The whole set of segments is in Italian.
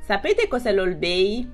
Sapete cos'è l'Old Bay?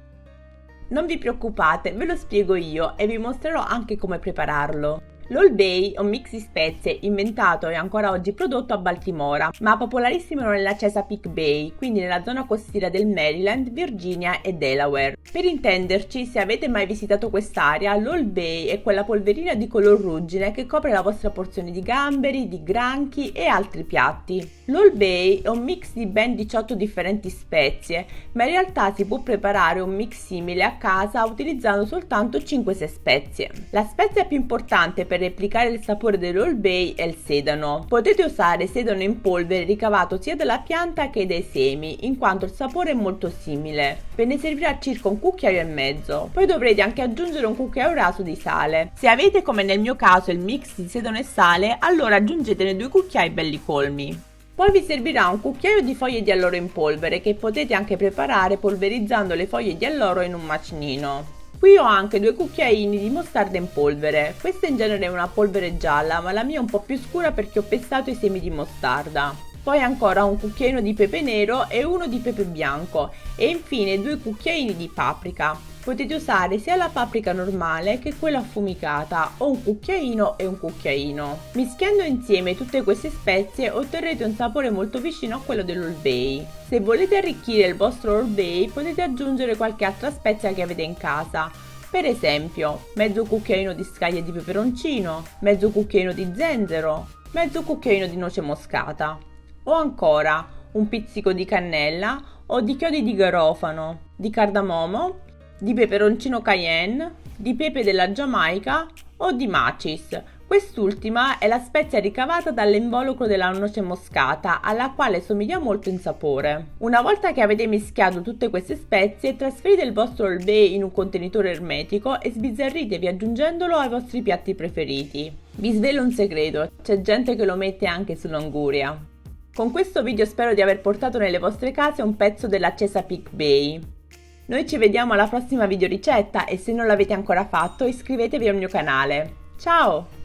Non vi preoccupate, ve lo spiego io e vi mostrerò anche come prepararlo. L'Old Bay è un mix di spezie inventato e ancora oggi prodotto a Baltimora, ma popolarissimo nella Chesapeake Bay, quindi nella zona costiera del Maryland, Virginia e Delaware. Per intenderci, se avete mai visitato quest'area, l'Old Bay è quella polverina di color ruggine che copre la vostra porzione di gamberi, di granchi e altri piatti. L'Old Bay è un mix di ben 18 differenti spezie, ma in realtà si può preparare un mix simile a casa utilizzando soltanto 5-6 spezie. La spezia più importante per replicare il sapore dell'Old Bay è il sedano. Potete usare sedano in polvere ricavato sia dalla pianta che dai semi, in quanto il sapore è molto simile. Ve ne servirà circa un cucchiaio e mezzo. Poi dovrete anche aggiungere un cucchiaio raso di sale. Se avete, come nel mio caso, il mix di sedano e sale, allora aggiungetene 2 cucchiai belli colmi. Poi vi servirà un cucchiaio di foglie di alloro in polvere che potete anche preparare polverizzando le foglie di alloro in un macinino. Qui ho anche 2 cucchiaini di mostarda in polvere. Questa in genere è una polvere gialla, ma la mia è un po' più scura perché ho pestato i semi di mostarda. Poi ancora un cucchiaino di pepe nero e uno di pepe bianco e infine 2 cucchiaini di paprika. Potete usare sia la paprika normale che quella affumicata o un cucchiaino e un cucchiaino. Mischiando insieme tutte queste spezie otterrete un sapore molto vicino a quello dell'Old Bay. Se volete arricchire il vostro Old Bay potete aggiungere qualche altra spezia che avete in casa. Per esempio, mezzo cucchiaino di scaglie di peperoncino, mezzo cucchiaino di zenzero, mezzo cucchiaino di noce moscata o ancora un pizzico di cannella o di chiodi di garofano, di cardamomo, di peperoncino cayenne, di pepe della Giamaica o di macis. Quest'ultima è la spezia ricavata dall'involucro della noce moscata, alla quale somiglia molto in sapore. Una volta che avete mischiato tutte queste spezie, trasferite il vostro Old Bay in un contenitore ermetico e sbizzarritevi aggiungendolo ai vostri piatti preferiti. Vi svelo un segreto, c'è gente che lo mette anche sull'anguria. Con questo video spero di aver portato nelle vostre case un pezzo della Chesapeake Bay. Noi ci vediamo alla prossima videoricetta e se non l'avete ancora fatto iscrivetevi al mio canale. Ciao!